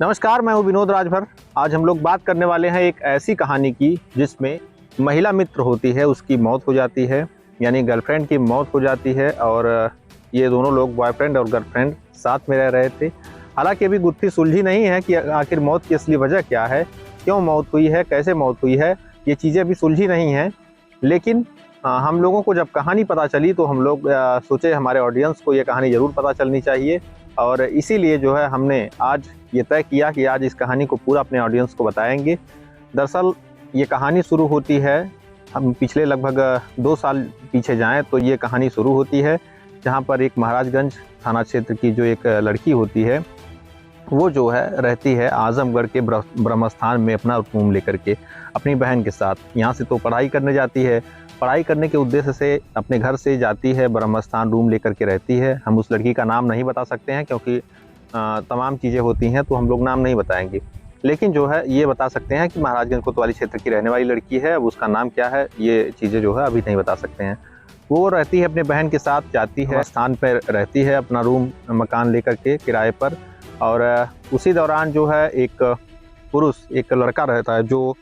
नमस्कार, मैं हूं विनोद राजभर। आज हम लोग बात करने वाले हैं एक ऐसी कहानी की जिसमें महिला मित्र होती है, उसकी मौत हो जाती है, यानी गर्लफ्रेंड की मौत हो जाती है और ये दोनों लोग बॉयफ्रेंड और गर्लफ्रेंड साथ में रह रहे थे। हालांकि अभी गुत्थी सुलझी नहीं है कि आखिर मौत की असली वजह क्या है, क्यों मौत हुई है, कैसे मौत हुई है, ये चीज़ें अभी सुलझी नहीं हैं। लेकिन हम लोगों को जब कहानी पता चली तो हम लोग सोचे हमारे ऑडियंस को ये कहानी ज़रूर पता चलनी चाहिए और इसीलिए जो है हमने आज ये तय किया कि आज इस कहानी को पूरा अपने ऑडियंस को बताएंगे। दरअसल ये कहानी शुरू होती है, हम पिछले लगभग 2 साल पीछे जाएं तो ये कहानी शुरू होती है जहां पर एक महाराजगंज थाना क्षेत्र की जो एक लड़की होती है वो जो है रहती है आजमगढ़ के ब्रह्मस्थान में अपना रूम लेकर के अपनी बहन के साथ। यहाँ से तो पढ़ाई करने जाती है, पढ़ाई करने के उद्देश्य से अपने घर से जाती है ब्रह्मस्थान, रूम लेकर के रहती है। हम उस लड़की का नाम नहीं बता सकते हैं क्योंकि तमाम चीज़ें होती हैं तो हम लोग नाम नहीं बताएंगे, लेकिन जो है ये बता सकते हैं कि महाराजगंज कोतवाली क्षेत्र की रहने वाली लड़की है। अब उसका नाम क्या है ये चीज़ें जो है अभी नहीं बता सकते हैं। वो रहती है अपने बहन के साथ, जाती है स्थान पर रहती है अपना रूम मकान लेकर के किराए पर और उसी दौरान जो है एक पुरुष, एक लड़का रहता है जो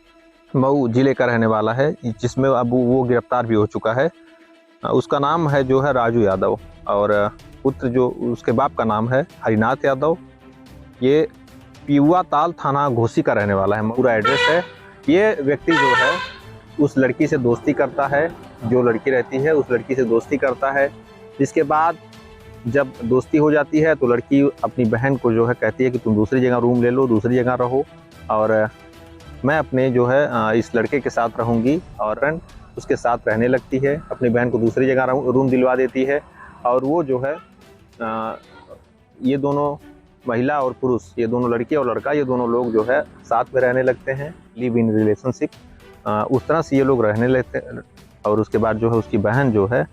मऊ जिले का रहने वाला है, जिसमें अब वो गिरफ्तार भी हो चुका है। उसका नाम है जो है राजू यादव और पुत्र जो उसके बाप का नाम है हरिनाथ यादव। ये पियुआ ताल थाना घोसी का रहने वाला है, पूरा एड्रेस है। ये व्यक्ति जो है उस लड़की से दोस्ती करता है, जो लड़की रहती है उस लड़की से दोस्ती करता है। इसके बाद जब दोस्ती हो जाती है तो लड़की अपनी बहन को जो है कहती है कि तुम दूसरी जगह रूम ले लो, दूसरी जगह रहो और मैं अपने जो है इस लड़के के साथ रहूँगी और उसके साथ रहने लगती है। अपनी बहन को दूसरी जगह रूम दिलवा देती है और वो जो है ये दोनों महिला और पुरुष, ये दोनों लड़की और लड़का, ये दोनों लोग जो है साथ में रहने लगते हैं, लिव इन रिलेशनशिप। उस तरह से ये लोग रहने लगते हैं और उसके बाद जो है उसकी बहन जो है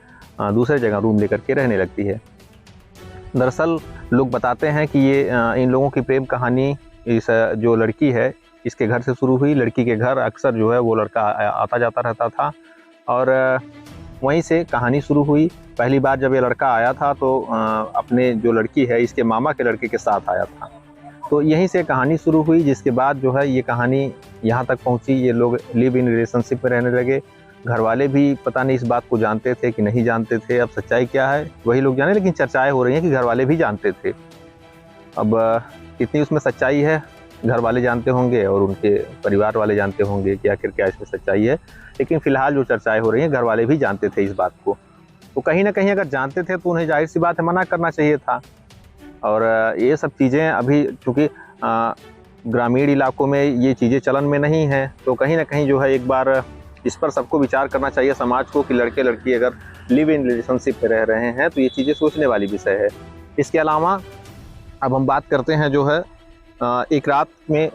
दूसरी जगह रूम लेकर के रहने लगती है। दरअसल लोग बताते हैं कि ये इन लोगों की प्रेम कहानी इस जो लड़की है इसके घर से शुरू हुई। लड़की के घर अक्सर जो है वो लड़का आता जाता रहता था और वहीं से कहानी शुरू हुई। पहली बार जब ये लड़का आया था तो अपने जो लड़की है इसके मामा के लड़के के साथ आया था, तो यहीं से कहानी शुरू हुई। जिसके बाद जो है ये कहानी यहाँ तक पहुँची, ये लोग लिव इन रिलेशनशिप में रहने लगे। घर वाले भी पता नहीं इस बात को जानते थे कि नहीं जानते थे, अब सच्चाई क्या है वही लोग जाने, लेकिन चर्चाएं हो रही हैं कि घर वाले भी जानते थे। अब कितनी उसमें सच्चाई है घर वाले जानते होंगे और उनके परिवार वाले जानते होंगे कि आखिर क्या इसमें सच्चाई है, लेकिन फिलहाल जो चर्चाएं हो रही हैं घर वाले भी जानते थे इस बात को। तो कहीं ना कहीं अगर जानते थे तो उन्हें जाहिर सी बात है मना करना चाहिए था। और ये सब चीज़ें अभी चूँकि ग्रामीण इलाकों में ये चीज़ें चलन में नहीं हैं तो कहीं ना कहीं जो है एक बार इस पर सबको विचार करना चाहिए समाज को कि लड़के लड़की अगर लिव इन रिलेशनशिप में रह रहे हैं तो ये चीज़ें सोचने वाली विषय है। इसके अलावा अब हम बात करते हैं जो है एक रात में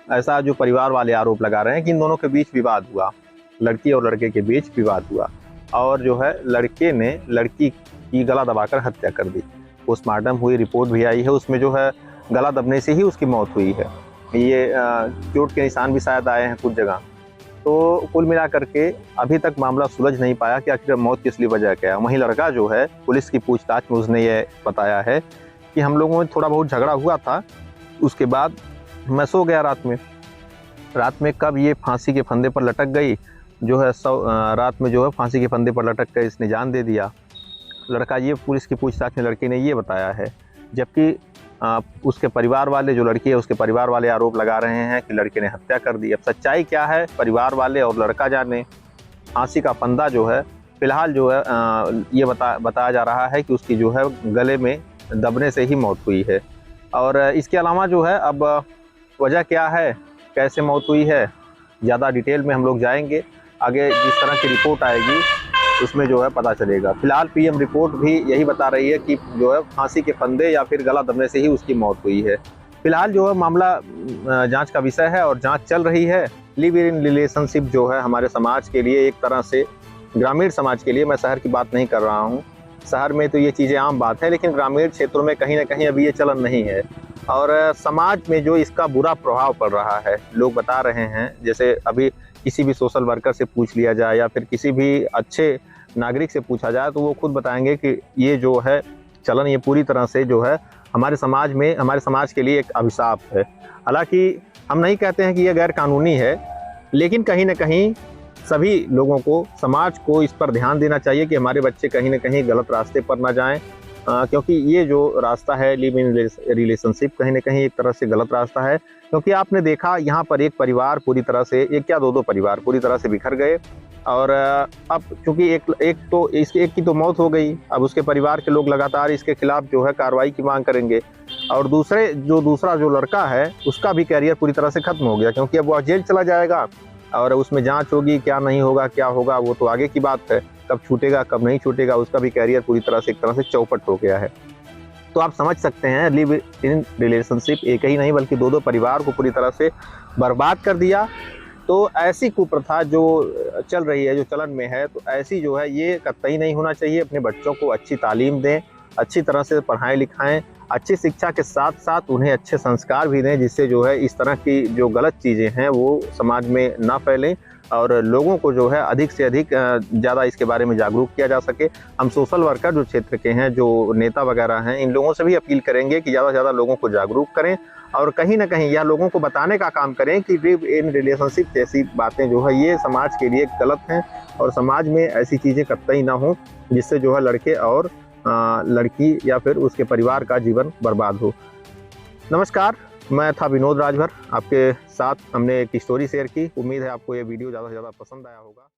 ऐसा जो परिवार वाले आरोप लगा रहे हैं कि इन दोनों के बीच विवाद हुआ, लड़की और लड़के के बीच विवाद हुआ और जो है लड़के ने लड़की की गला दबाकर हत्या कर दी। पोस्टमार्टम हुई, रिपोर्ट भी आई है, उसमें जो है गला दबने से ही उसकी मौत हुई है। ये चोट के निशान भी शायद आए हैं कुछ जगह। तो कुल मिला करके अभी तक मामला सुलझ नहीं पाया कि आखिर मौत की असली वजह क्या है। वहीं लड़का जो है पुलिस की पूछताछ में उसने ये बताया है कि हम लोगों में थोड़ा बहुत झगड़ा हुआ था, उसके बाद मैं सो गया रात में कब ये फांसी के फंदे पर लटक गई जो है रात में जो है फांसी के फंदे पर लटक कर इसने जान दे दिया। लड़का ये पुलिस की पूछताछ में लड़के ने ये बताया है, जबकि उसके परिवार वाले, जो लड़की है उसके परिवार वाले आरोप लगा रहे हैं कि लड़के ने हत्या कर दी। अब सच्चाई क्या है परिवार वाले और लड़का जाने। फांसी का फंदा जो है फिलहाल जो है ये बताया जा रहा है कि उसकी जो है गले में दबने से ही मौत हुई है। और इसके अलावा जो है अब वजह क्या है, कैसे मौत हुई है, ज़्यादा डिटेल में हम लोग जाएंगे आगे। जिस तरह की रिपोर्ट आएगी उसमें जो है पता चलेगा। फिलहाल पीएम रिपोर्ट भी यही बता रही है कि जो है फांसी के फंदे या फिर गला दबने से ही उसकी मौत हुई है। फिलहाल जो है मामला जांच का विषय है और जांच चल रही है। लिव इन रिलेशनशिप जो है हमारे समाज के लिए एक तरह से, ग्रामीण समाज के लिए, मैं शहर की बात नहीं कर रहा हूँ, शहर में तो ये चीज़ें आम बात है, लेकिन ग्रामीण क्षेत्रों में कहीं ना कहीं अभी ये चलन नहीं है और समाज में जो इसका बुरा प्रभाव पड़ रहा है लोग बता रहे हैं। जैसे अभी किसी भी सोशल वर्कर से पूछ लिया जाए या फिर किसी भी अच्छे नागरिक से पूछा जाए तो वो खुद बताएंगे कि ये जो है चलन ये पूरी तरह से जो है हमारे समाज के लिए एक अभिशाप है। हालांकि हम नहीं कहते हैं कि यह गैर कानूनी है, लेकिन कहीं ना कहीं सभी लोगों को, समाज को इस पर ध्यान देना चाहिए कि हमारे बच्चे कहीं ना कहीं गलत रास्ते पर ना जाएं, क्योंकि ये जो रास्ता है लिव इन रिलेशनशिप, कहीं ना कहीं एक तरह से गलत रास्ता है। क्योंकि आपने देखा यहाँ पर एक परिवार पूरी तरह से, एक क्या दो परिवार पूरी तरह से बिखर गए। और अब चूंकि एक की तो मौत हो गई, अब उसके परिवार के लोग लगातार इसके खिलाफ जो है कार्रवाई की मांग करेंगे। और दूसरा जो लड़का है उसका भी कैरियर पूरी तरह से खत्म हो गया, क्योंकि अब वह जेल चला जाएगा और उसमें जांच होगी, क्या नहीं होगा, क्या होगा वो तो आगे की बात है, कब छूटेगा कब नहीं छूटेगा, उसका भी कैरियर पूरी तरह से एक तरह से चौपट हो गया है। तो आप समझ सकते हैं लिव इन रिलेशनशिप एक ही नहीं बल्कि दो परिवार को पूरी तरह से बर्बाद कर दिया। तो ऐसी कुप्रथा जो चल रही है, जो चलन में है, तो ऐसी जो है ये कतई नहीं होना चाहिए। अपने बच्चों को अच्छी तालीम दें, अच्छी तरह से पढ़ाएं लिखाएं, अच्छी शिक्षा के साथ साथ उन्हें अच्छे संस्कार भी दें, जिससे जो है इस तरह की जो गलत चीज़ें हैं वो समाज में ना फैलें और लोगों को जो है अधिक से अधिक ज़्यादा इसके बारे में जागरूक किया जा सके। हम सोशल वर्कर जो क्षेत्र के हैं, जो नेता वगैरह हैं, इन लोगों से भी अपील करेंगे कि ज़्यादा से ज़्यादा लोगों को जागरूक करें और कहीं ना कहीं यह लोगों को बताने का काम करें कि लिव इन रिलेशनशिप जैसी बातें जो है ये समाज के लिए गलत हैं और समाज में ऐसी चीज़ें कतई ना हो जिससे जो है लड़के और लड़की या फिर उसके परिवार का जीवन बर्बाद हो। नमस्कार, मैं था विनोद राजभर, आपके साथ हमने एक स्टोरी शेयर की। उम्मीद है आपको ये वीडियो ज़्यादा से ज़्यादा पसंद आया होगा।